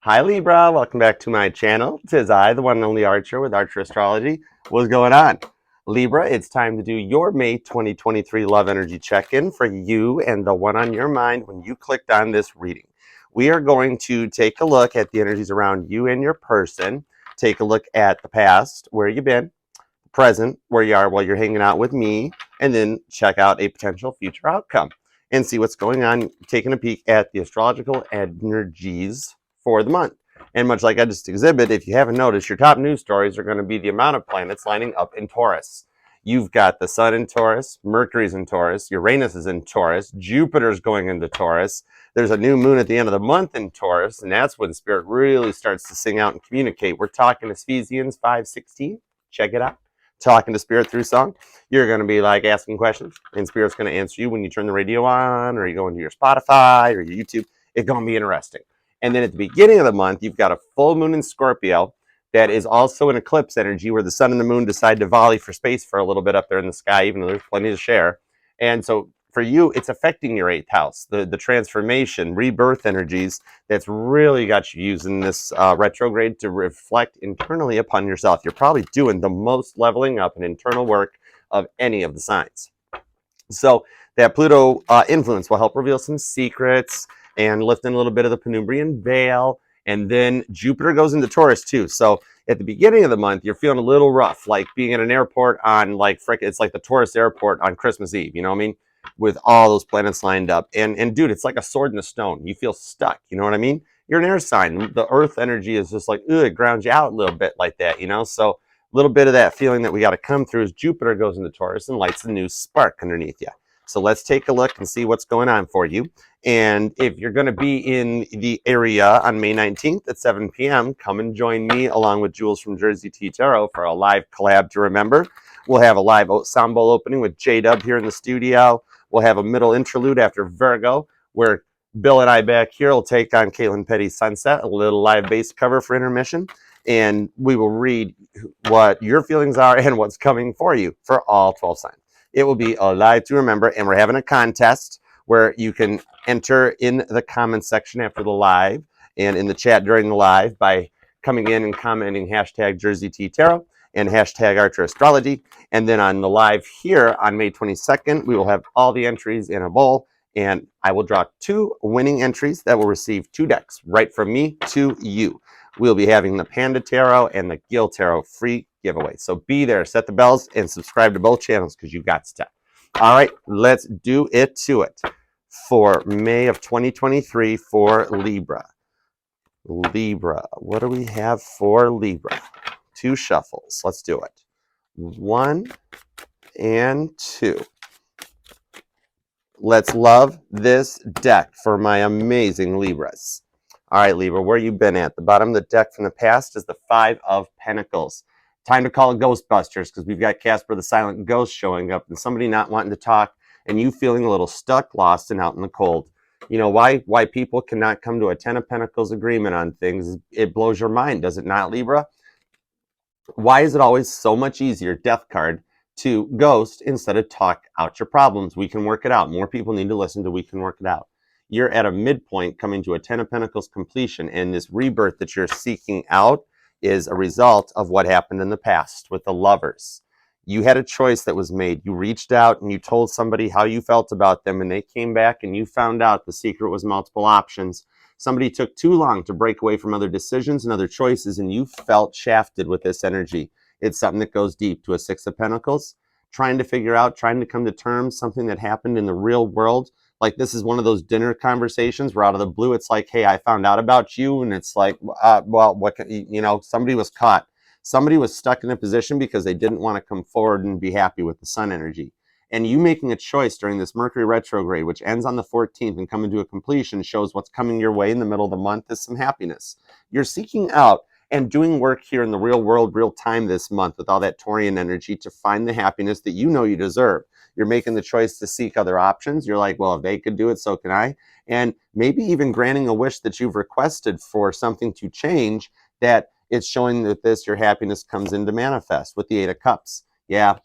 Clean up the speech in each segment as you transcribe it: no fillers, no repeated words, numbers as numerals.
Hi Libra, welcome back to my channel. Tis I, the one and only Archer with Archer Astrology. What's going on? Libra, it's time to do your May 2023 love energy check-in for you and the one on your mind when you clicked on this reading. We are going to take a look at the energies around you and your person, take a look at the past, where you've been, present, where you are while you're hanging out with me, and then check out a potential future outcome and see what's going on, taking a peek at the astrological energies for the month. And much like I just exhibit, if you haven't noticed, your top news stories are going to be the amount of planets lining up in Taurus. You've got the Sun in Taurus, Mercury's in Taurus, Uranus is in Taurus, Jupiter's going into Taurus. There's a new moon at the end of the month in Taurus, and that's when Spirit really starts to sing out and communicate. We're talking Ephesians 5:16. Check it out. Talking to Spirit through song. You're going to be like asking questions, and Spirit's going to answer you when you turn the radio on, or you go into your Spotify or your YouTube. It's going to be interesting. And then at the beginning of the month, you've got a full moon in Scorpio that is also an eclipse energy where the sun and the moon decide to volley for space for a little bit up there in the sky, even though there's plenty to share. And so for you, it's affecting your 8th house, the transformation, rebirth energies that's really got you using this retrograde to reflect internally upon yourself. You're probably doing the most leveling up and internal work of any of the signs. So that Pluto influence will help reveal some secrets and lifting a little bit of the Penumbrian veil. And then Jupiter goes into Taurus too. So at the beginning of the month, you're feeling a little rough, like being at an airport on it's like the Taurus airport on Christmas Eve, you know what I mean? With all those planets lined up. And dude, it's like a sword in a stone. You feel stuck, you know what I mean? You're an air sign. The earth energy is just like, it grounds you out a little bit like that, you know? So a little bit of that feeling that we got to come through as Jupiter goes into Taurus and lights a new spark underneath you. So let's take a look and see what's going on for you. And if you're going to be in the area on May 19th at 7 p.m., come and join me along with Jules from Jersey T Tarot for a live collab to remember. We'll have a live sound bowl opening with J-Dub here in the studio. We'll have a middle interlude after Virgo, where Bill and I back here will take on Caitlin Petty's Sunset, a little live bass cover for intermission. And we will read what your feelings are and what's coming for you for all 12 signs. It will be a live to remember, and we're having a contest where you can enter in the comments section after the live and in the chat during the live by coming in and commenting hashtag Jersey T Tarot and hashtag Archer Astrology. And then on the live here on May 22nd, we will have all the entries in a bowl, and I will draw 2 winning entries that will receive 2 decks right from me to you. We'll be having the Panda Tarot and the Gil Tarot free giveaway. So be there, set the bells, and subscribe to both channels because you got stuff. All right, let's do it to it. For May of 2023 for Libra. Libra, what do we have for Libra? 2 shuffles. Let's do it. 1 and 2. Let's love this deck for my amazing Libras. All right, Libra, where you been at? The bottom of the deck from the past is the 5 of Pentacles. Time to call it Ghostbusters because we've got Casper the Silent Ghost showing up and somebody not wanting to talk and you feeling a little stuck, lost, and out in the cold. You know, why people cannot come to a 10 of Pentacles agreement on things, it blows your mind, does it not, Libra? Why is it always so much easier, Death card, to ghost instead of talk out your problems? We can work it out. More people need to listen to We Can Work It Out. You're at a midpoint coming to a 10 of Pentacles completion, and this rebirth that you're seeking out is a result of what happened in the past with the Lovers. You had a choice that was made. You reached out and you told somebody how you felt about them, and they came back and you found out the secret was multiple options. Somebody took too long to break away from other decisions and other choices, and you felt shafted with this energy. It's something that goes deep to a 6 of Pentacles, trying to figure out, trying to come to terms, something that happened in the real world. Like this is one of those dinner conversations where out of the blue, it's like, hey, I found out about you. And it's like, well, what can, you know, somebody was caught. Somebody was stuck in a position because they didn't want to come forward and be happy with the sun energy. And you making a choice during this Mercury retrograde, which ends on the 14th and coming to a completion, shows what's coming your way in the middle of the month is some happiness. You're seeking out and doing work here in the real world, real time this month with all that Taurian energy to find the happiness that you know you deserve. You're making the choice to seek other options. You're like, well, if they could do it, so can I. And maybe even granting a wish that you've requested for something to change, that it's showing that your happiness comes into manifest with the 8 of Cups. Yeah,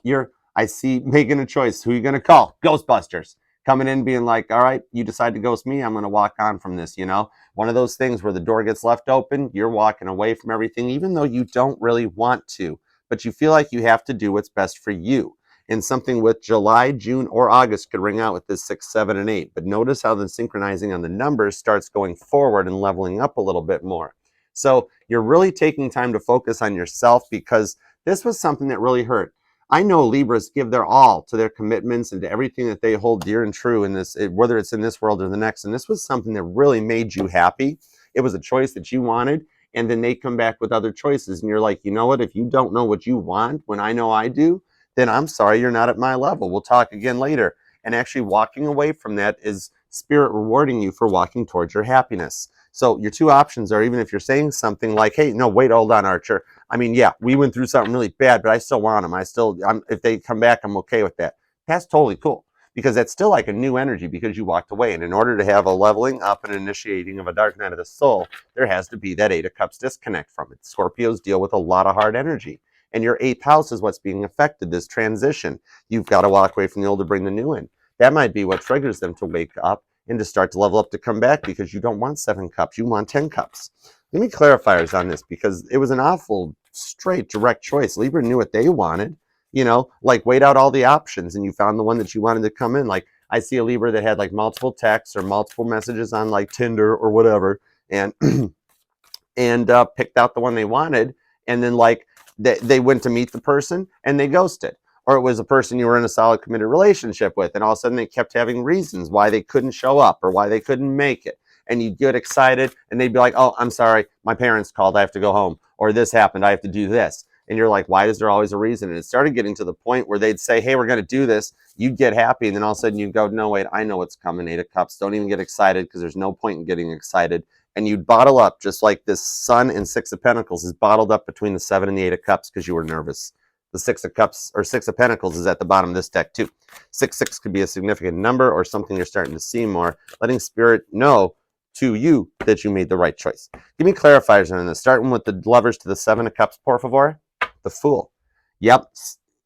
I see making a choice. Who are you going to call? Ghostbusters. coming in being like, all right, you decide to ghost me, I'm going to walk on from this, you know? One of those things where the door gets left open, you're walking away from everything, even though you don't really want to, but you feel like you have to do what's best for you. And something with July, June, or August could ring out with this 6, 7, and 8. But notice how the synchronizing on the numbers starts going forward and leveling up a little bit more. So you're really taking time to focus on yourself, because this was something that really hurt. I know Libras give their all to their commitments and to everything that they hold dear and true in this, whether it's in this world or the next. And this was something that really made you happy. It was a choice that you wanted. And then they come back with other choices. And you're like, you know what? If you don't know what you want when I know I do, then I'm sorry, you're not at my level. We'll talk again later. And actually walking away from that is spirit rewarding you for walking towards your happiness. So your two options are, even if you're saying something like, hey, no, wait, hold on, Archer. I mean, yeah, we went through something really bad, but I still want them. If they come back, I'm okay with that. That's totally cool, because that's still like a new energy because you walked away. And in order to have a leveling up and initiating of a dark night of the soul, there has to be that 8 of Cups disconnect from it. Scorpios deal with a lot of hard energy. And your 8th house is what's being affected, this transition. You've got to walk away from the old to bring the new in. That might be what triggers them to wake up and to start to level up, to come back, because you don't want 7 cups, you want 10 cups. Let me clarifiers on this, because it was an awful, straight, direct choice. Libra knew what they wanted, you know, like wait out all the options and you found the one that you wanted to come in. Like I see a Libra that had like multiple texts or multiple messages on like Tinder or whatever, and picked out the one they wanted, and then like they went to meet the person and they ghosted. Or it was a person you were in a solid committed relationship with, and all of a sudden they kept having reasons why they couldn't show up or why they couldn't make it. And you'd get excited and they'd be like, oh, I'm sorry, my parents called, I have to go home. Or this happened, I have to do this. And you're like, why is there always a reason? And it started getting to the point where they'd say, hey, we're going to do this. You'd get happy, and then all of a sudden you'd go, no, wait, I know what's coming, 8 of Cups. Don't even get excited, because there's no point in getting excited. And you'd bottle up, just like this Sun and 6 of Pentacles is bottled up between the 7 and the 8 of Cups because you were nervous. The 6 of Cups or 6 of Pentacles is at the bottom of this deck too. 6 could be a significant number or something you're starting to see more, letting Spirit know to you that you made the right choice. Give me clarifiers on this, starting with the Lovers to the 7 of Cups, por favor. The Fool. Yep.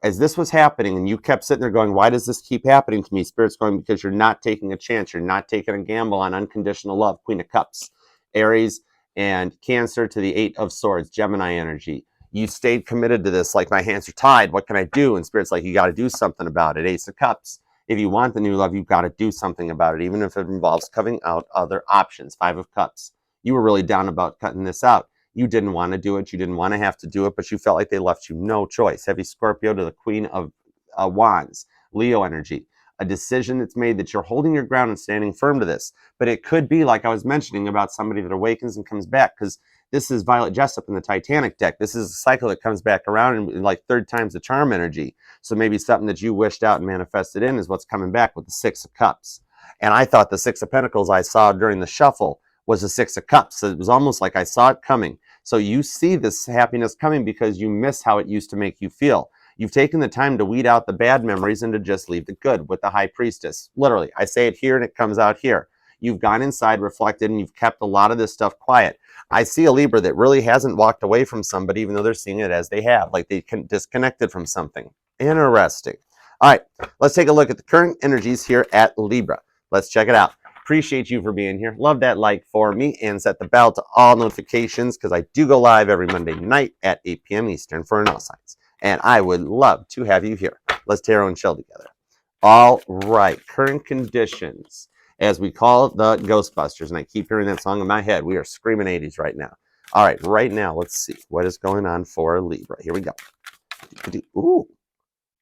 As this was happening and you kept sitting there going, why does this keep happening to me? Spirit's going, because you're not taking a chance. You're not taking a gamble on unconditional love. Queen of Cups. Aries and Cancer to the 8 of Swords, Gemini energy. You stayed committed to this, like my hands are tied, what can I do? And Spirit's like, you got to do something about it. Ace of Cups. If you want the new love, you've got to do something about it, even if it involves cutting out other options. 5 of Cups. You were really down about cutting this out. You didn't want to do it. You didn't want to have to do it, but you felt like they left you no choice. Heavy Scorpio to the Queen of Wands, Leo energy. A decision that's made that you're holding your ground and standing firm to this. But it could be, like I was mentioning, about somebody that awakens and comes back, because this is Violet Jessup in the Titanic deck. This is a cycle that comes back around in like 3rd times the charm energy. So maybe something that you wished out and manifested in is what's coming back with the 6 of Cups. And I thought the 6 of Pentacles I saw during the shuffle was the 6 of Cups. So it was almost like I saw it coming. So you see this happiness coming because you miss how it used to make you feel. You've taken the time to weed out the bad memories and to just leave the good with the High Priestess. Literally, I say it here and it comes out here. You've gone inside, reflected, and you've kept a lot of this stuff quiet. I see a Libra that really hasn't walked away from somebody, even though they're seeing it as they have, like they disconnected from something. Interesting. All right, let's take a look at the current energies here at Libra. Let's check it out. Appreciate you for being here. Love that like for me, and set the bell to all notifications, because I do go live every Monday night at 8 p.m. Eastern for an all signs. And I would love to have you here. Let's tarot and chill together. All right, current conditions, as we call the Ghostbusters, and I keep hearing that song in my head. We are screaming 80s right now. All right, right now, let's see what is going on for Libra. Here we go. Ooh,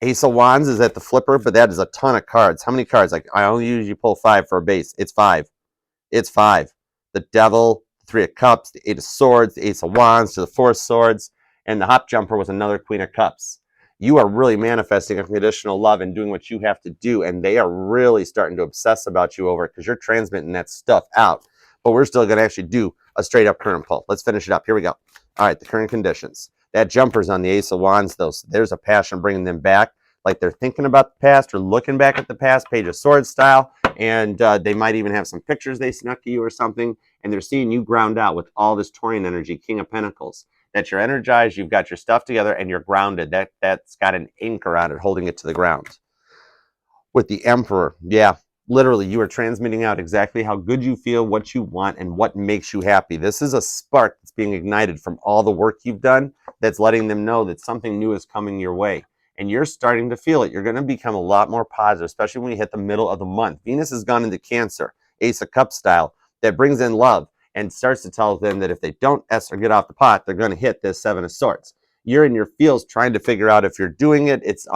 Ace of Wands is at the flipper, but that is a ton of cards. How many cards? Like, I only usually pull 5 for a base. It's 5. It's 5. The Devil, the 3 of Cups, the 8 of Swords, the Ace of Wands to the 4 of Swords, and the Hop Jumper was another Queen of Cups. You are really manifesting unconditional love and doing what you have to do, and they are really starting to obsess about you over it because you're transmitting that stuff out. But we're still going to actually do a straight up current pull. Let's finish it up. Here we go. All right, the current conditions. That jumper's on the Ace of Wands, though, so there's a passion bringing them back, like they're thinking about the past or looking back at the past, Page of Swords style, and they might even have some pictures they snuck to you or something, and they're seeing you ground out with all this Taurian energy, King of Pentacles. That you're energized, you've got your stuff together, and you're grounded. That's got an anchor on it, holding it to the ground. With the Emperor, yeah, Literally, you are transmitting out exactly how good you feel, what you want, and what makes you happy. This is a spark that's being ignited from all the work you've done that's letting them know that something new is coming your way. And you're starting to feel it. You're going to become a lot more positive, especially when you hit the middle of the month. Venus has gone into Cancer, Ace of Cups style, that brings in love and starts to tell them that if they don't S or get off the pot, they're going to hit this Seven of Swords. You're in your feels trying to figure out if you're doing it. It's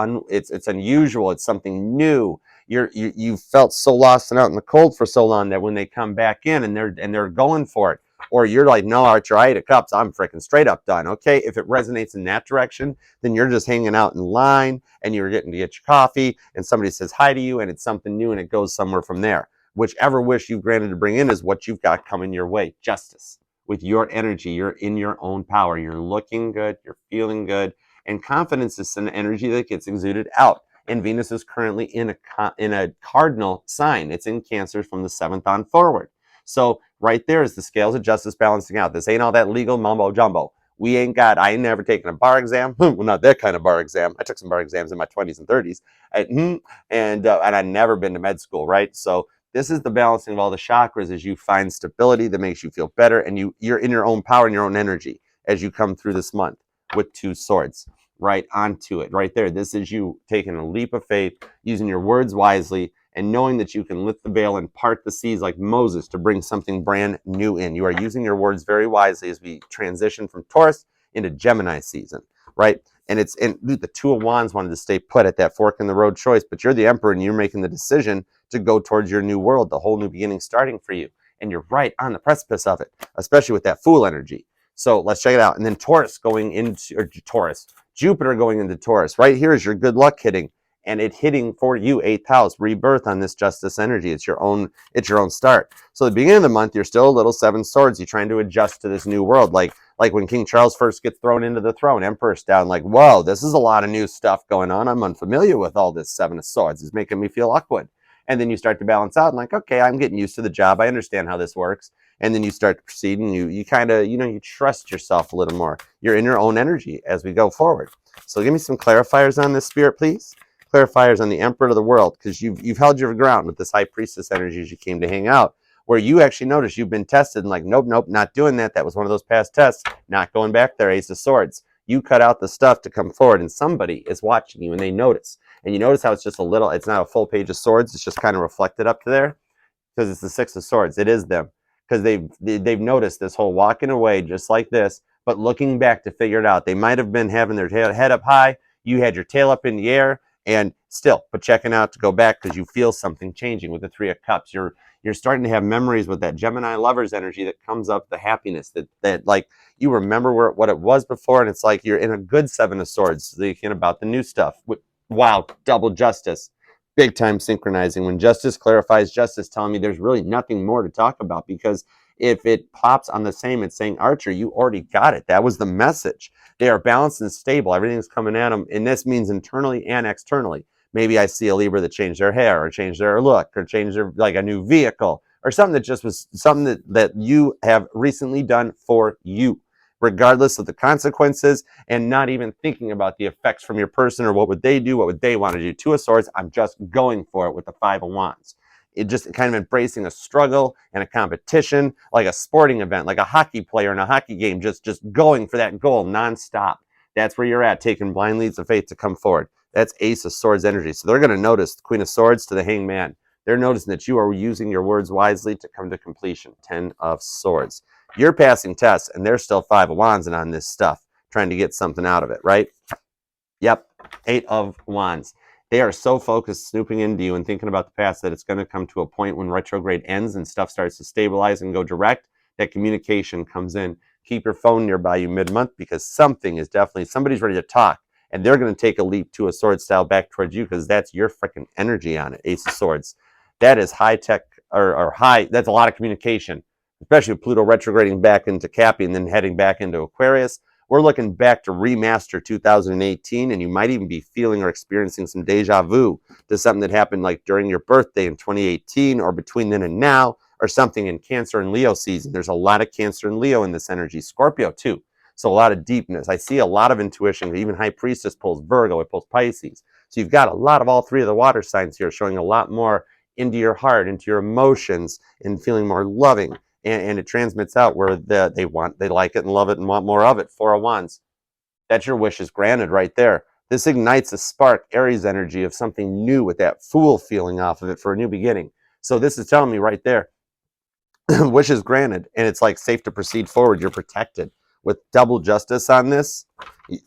unusual. It's something new. You felt so lost and out in the cold for so long that when they come back in and they're going for it, or you're like, no, Archer, I 8 of Cups, I'm freaking straight up done. Okay, if it resonates in that direction, then you're just hanging out in line and you're getting to get your coffee and somebody says hi to you and it's something new and it goes somewhere from there. Whichever wish you've granted to bring in is what you've got coming your way. Justice. With your energy, you're in your own power. You're looking good, you're feeling good, and confidence is an energy that gets exuded out. And Venus is currently in a cardinal sign. It's in Cancer from the 7th on forward. So right there is the scales of justice balancing out. This ain't all that legal mumbo jumbo. I ain't never taken a bar exam. Well, not that kind of bar exam. I took some bar exams in my 20s and 30s. And I'd never been to med school, right? So this is the balancing of all the chakras as you find stability that makes you feel better. And you're in your own power and your own energy as you come through this month with 2 swords. Right onto it, right there. This is you taking a leap of faith, using your words wisely, and knowing that you can lift the veil and part the seas like Moses to bring something brand new in. You are using your words very wisely as we transition from Taurus into Gemini season, right? And the 2 of Wands wanted to stay put at that fork in the road choice, but you're the emperor and you're making the decision to go towards your new world, the whole new beginning starting for you. And you're right on the precipice of it, especially with that Fool energy. So let's check it out. And then Jupiter going into Taurus. Right here is your good luck hitting, and it hitting for you 8th house, rebirth on this justice energy. It's your own start. So at the beginning of the month, you're still a little 7 swords. You're trying to adjust to this new world. Like when King Charles first gets thrown into the throne, Empress down, like, whoa, this is a lot of new stuff going on. I'm unfamiliar with all this 7 of swords. It's making me feel awkward. And then you start to balance out and like, okay, I'm getting used to the job. I understand how this works. And then you start to proceed and you kind of, you trust yourself a little more. You're in your own energy as we go forward. So give me some clarifiers on this, Spirit, please. Clarifiers on the Emperor of the World, because you've held your ground with this High Priestess energy as you came to hang out, where you actually notice you've been tested and like, nope, not doing that. That was one of those past tests. Not going back there, Ace of Swords. You cut out the stuff to come forward, and somebody is watching you, and they notice. And you notice how it's just it's not a full page of swords. It's just kind of reflected up to there because it's the 6 of Swords. It is them because they've noticed this whole walking away just like this, but looking back to figure it out. They might have been having their head up high. You had your tail up in the air, and still, but checking out to go back because you feel something changing with the 3 of Cups. You're starting to have memories with that Gemini lovers energy that comes up, the happiness that like you remember what it was before, and it's like you're in a good 7 of Swords, thinking about the new stuff. Wow, double justice. Big time synchronizing. When justice clarifies justice, telling me there's really nothing more to talk about, because if it pops on the same, it's saying, Archer, you already got it. That was the message. They are balanced and stable. Everything's coming at them. And this means internally and externally. Maybe I see a Libra that changed their hair or changed their look or changed their, like a new vehicle or something that just was something that you have recently done for you, regardless of the consequences, and not even thinking about the effects from your person or what would they do, what would they want to do. 2 of Swords, I'm just going for it with the 5 of Wands. It just kind of embracing a struggle and a competition, like a sporting event, like a hockey player in a hockey game, just going for that goal nonstop. That's where you're at, taking blind leads of faith to come forward. That's Ace of Swords energy. So they're going to notice the Queen of Swords to the Hanged Man. They're noticing that you are using your words wisely to come to completion. 10 of Swords. You're passing tests, and they're still 5 of Wands and on this stuff, trying to get something out of it, right? Yep, 8 of Wands. They are so focused, snooping into you and thinking about the past, that it's going to come to a point when retrograde ends and stuff starts to stabilize and go direct, that communication comes in. Keep your phone nearby you mid-month, because somebody's ready to talk, and they're going to take a leap to a sword style back towards you, because that's your freaking energy on it, Ace of Swords. That is high tech, or high, that's a lot of communication, especially with Pluto retrograding back into Cappy and then heading back into Aquarius. We're looking back to remaster 2018, and you might even be feeling or experiencing some deja vu to something that happened like during your birthday in 2018 or between then and now, or something in Cancer and Leo season. There's a lot of Cancer and Leo in this energy. Scorpio too. So a lot of deepness. I see a lot of intuition. Even High Priestess pulls Virgo. It pulls Pisces. So you've got a lot of all 3 of the water signs here showing a lot more into your heart, into your emotions, and feeling more loving. And it transmits out where they like it and love it and want more of it. Four of Wands. That's your wish is granted right there. This ignites a spark, Aries energy of something new with that Fool feeling off of it for a new beginning. So this is telling me right there, wish is granted, and it's like safe to proceed forward. You're protected. With double justice on this,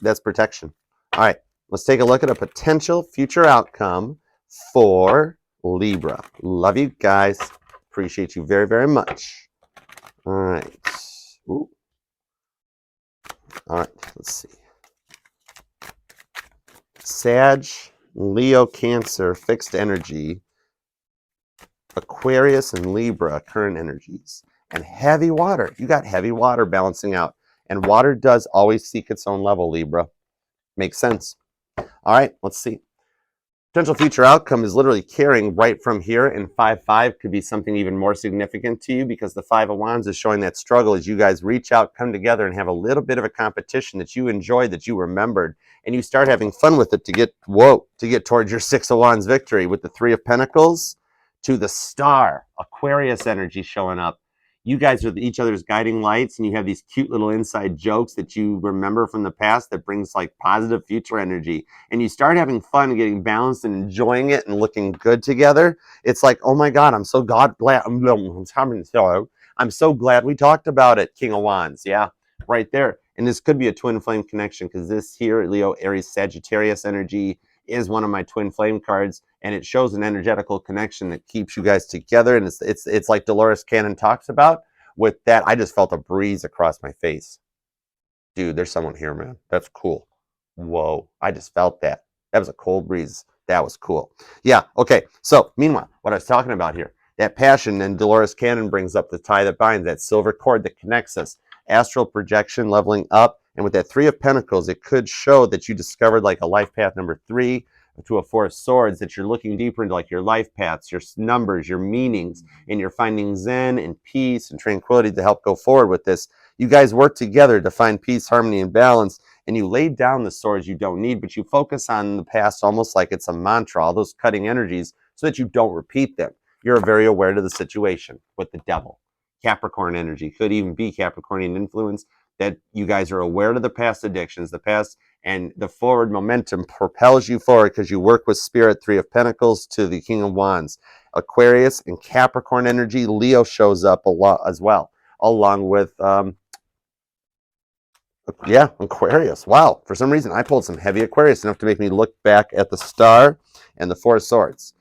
that's protection. All right, let's take a look at a potential future outcome for Libra. Love you guys. Appreciate you very, very much. All right. Ooh. All right, let's see. Sag, Leo, Cancer, fixed energy, Aquarius and Libra, current energies, and heavy water. You got heavy water balancing out. And water does always seek its own level, Libra. Makes sense. All right, let's see. Potential future outcome is literally carrying right from here, and 5-5 could be something even more significant to you because the 5 of Wands is showing that struggle as you guys reach out, come together, and have a little bit of a competition that you enjoyed, that you remembered, and you start having fun with it to get towards your 6 of Wands victory with the 3 of Pentacles to the Star, Aquarius energy showing up. You guys are each other's guiding lights, and you have these cute little inside jokes that you remember from the past that brings like positive future energy. And you start having fun, getting balanced and enjoying it and looking good together. It's like, oh my God, I'm so glad we talked about it, King of Wands. Yeah, right there. And this could be a twin flame connection because this here, Leo, Aries, Sagittarius energy is one of my twin flame cards, and it shows an energetical connection that keeps you guys together. And it's like Dolores Cannon talks about. With that, I just felt a breeze across my face. Dude, there's someone here, man. That's cool. Whoa, I just felt that. That was a cold breeze. That was cool. Yeah, okay. So, meanwhile, what I was talking about here, that passion, and Dolores Cannon brings up the tie that binds, that silver cord that connects us, astral projection, leveling up, and with that 3 of Pentacles, it could show that you discovered like a life path number 3 to a 4 of Swords, that you're looking deeper into like your life paths, your numbers, your meanings, and you're finding zen and peace and tranquility to help go forward with this. You guys work together to find peace, harmony, and balance, and you lay down the swords you don't need, but you focus on the past almost like it's a mantra, all those cutting energies, so that you don't repeat them. You're very aware to the situation with the Devil. Capricorn energy could even be Capricornian influence, that you guys are aware of the past addictions, the past, and the forward momentum propels you forward because you work with Spirit, 3 of Pentacles to the King of Wands. Aquarius and Capricorn energy, Leo shows up a lot as well, along with, Aquarius. Wow, for some reason I pulled some heavy Aquarius, enough to make me look back at the Star and the 4 of Swords.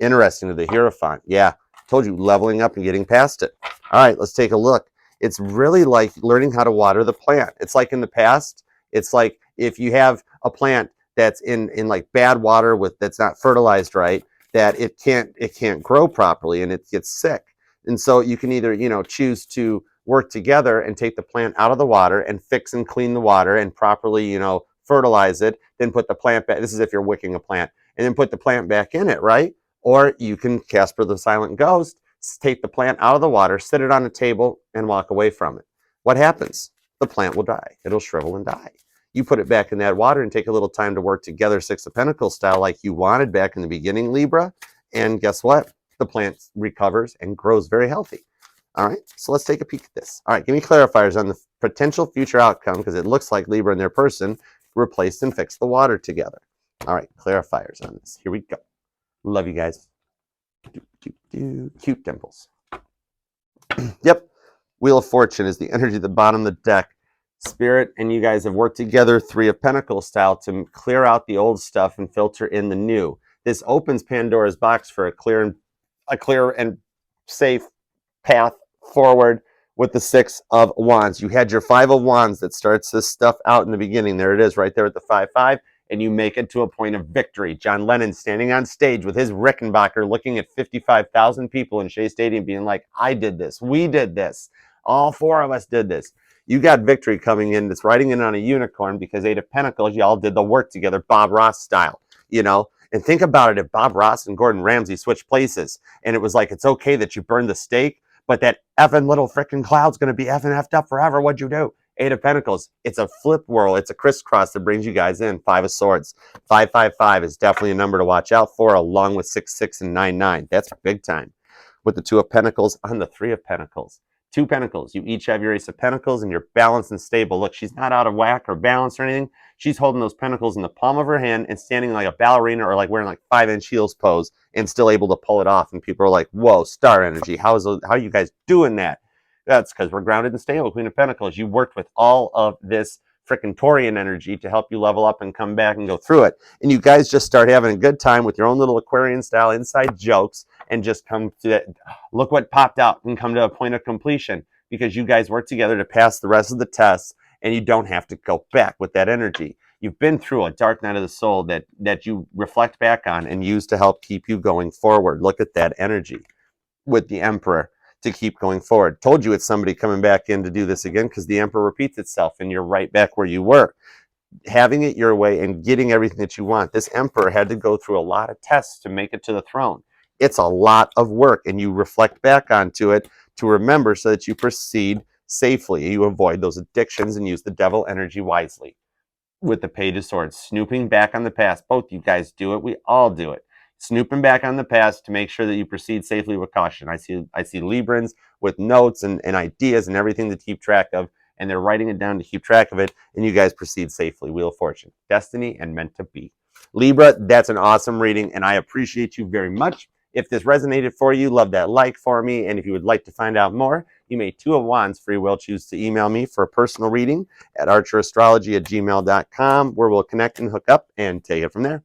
Interesting, to the Hierophant. Yeah, told you, leveling up and getting past it. All right, let's take a look. It's really like learning how to water the plant. It's like in the past, it's like if you have a plant that's in like bad water that's not fertilized right, that it can't grow properly and it gets sick. And so you can either, choose to work together and take the plant out of the water and fix and clean the water and properly, fertilize it, then put the plant back. This is if you're wicking a plant, and then put the plant back in it, right? Or you can Casper the Silent Ghost, take the plant out of the water, sit it on a table, and walk away from it. What happens? The plant will die. It'll shrivel and die. You put it back in that water and take a little time to work together, 6 of Pentacles style, like you wanted back in the beginning, Libra. And guess what? The plant recovers and grows very healthy. All right, so let's take a peek at this. All right, give me clarifiers on the potential future outcome, because it looks like Libra and their person replaced and fixed the water together. All right, clarifiers on this. Here we go. Love you guys. Cute dimples. Yep. Wheel of Fortune is the energy at the bottom of the deck. Spirit and you guys have worked together, 3 of Pentacles style, to clear out the old stuff and filter in the new. This opens Pandora's box for a clear and safe path forward with the 6 of Wands. You had your 5 of Wands that starts this stuff out in the beginning. There it is right there at the 5-5. And you make it to a point of victory. John Lennon standing on stage with his Rickenbacker looking at 55,000 people in Shea Stadium being like, I did this. We did this. All 4 of us did this. You got victory coming in that's riding in on a unicorn because 8 of Pentacles, y'all did the work together, Bob Ross style, And think about it, if Bob Ross and Gordon Ramsay switched places and it was like, it's okay that you burned the steak, but that effing little frickin' cloud's going to be effing effed up forever. What'd you do? Eight of Pentacles, it's a flip whirl. It's a crisscross that brings you guys in. Five of Swords. 555 is definitely a number to watch out for, along with 66 and 99. That's big time. With the Two of Pentacles on the Three of Pentacles. Two Pentacles. You each have your Ace of Pentacles and you're balanced and stable. Look, she's not out of whack or balanced or anything. She's holding those pentacles in the palm of her hand and standing like a ballerina or like wearing like 5-inch heels pose and still able to pull it off. And people are like, whoa, star energy. How are you guys doing that? That's because we're grounded and stable. Queen of Pentacles. You worked with all of this freaking Taurian energy to help you level up and come back and go through it. And you guys just start having a good time with your own little Aquarian style inside jokes and just come to that. Look what popped out and come to a point of completion because you guys work together to pass the rest of the tests and you don't have to go back with that energy. You've been through a dark night of the soul that you reflect back on and use to help keep you going forward. Look at that energy with the Emperor to keep going forward. Told you it's somebody coming back in to do this again because the Emperor repeats itself and you're right back where you were. Having it your way and getting everything that you want. This Emperor had to go through a lot of tests to make it to the throne. It's a lot of work and you reflect back onto it to remember so that you proceed safely. You avoid those addictions and use the devil energy wisely. With the Page of Swords, snooping back on the past. Both you guys do it. We all do it. Snooping back on the past to make sure that you proceed safely with caution. I see Librans with notes and ideas and everything to keep track of, and they're writing it down to keep track of it, and you guys proceed safely. Wheel of Fortune, destiny, and meant to be. Libra, that's an awesome reading, and I appreciate you very much. If this resonated for you, love that like for me, and if you would like to find out more, you may Two of Wands free will choose to email me for a personal reading at archerastrology@gmail.com, where we'll connect and hook up and take it from there.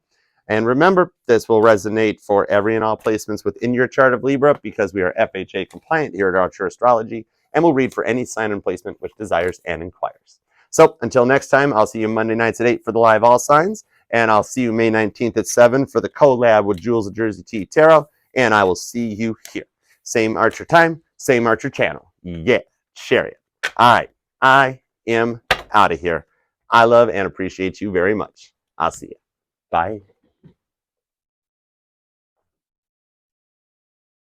And remember, this will resonate for every and all placements within your chart of Libra because we are FHA compliant here at Archer Astrology, and we'll read for any sign and placement which desires and inquires. So until next time, I'll see you Monday nights at 8 for the live all signs, and I'll see you May 19th at 7 for the collab with Jules of Jersey T Tarot, and I will see you here. Same Archer time, same Archer channel. Yeah, share it. All right, I am out of here. I love and appreciate you very much. I'll see you. Bye.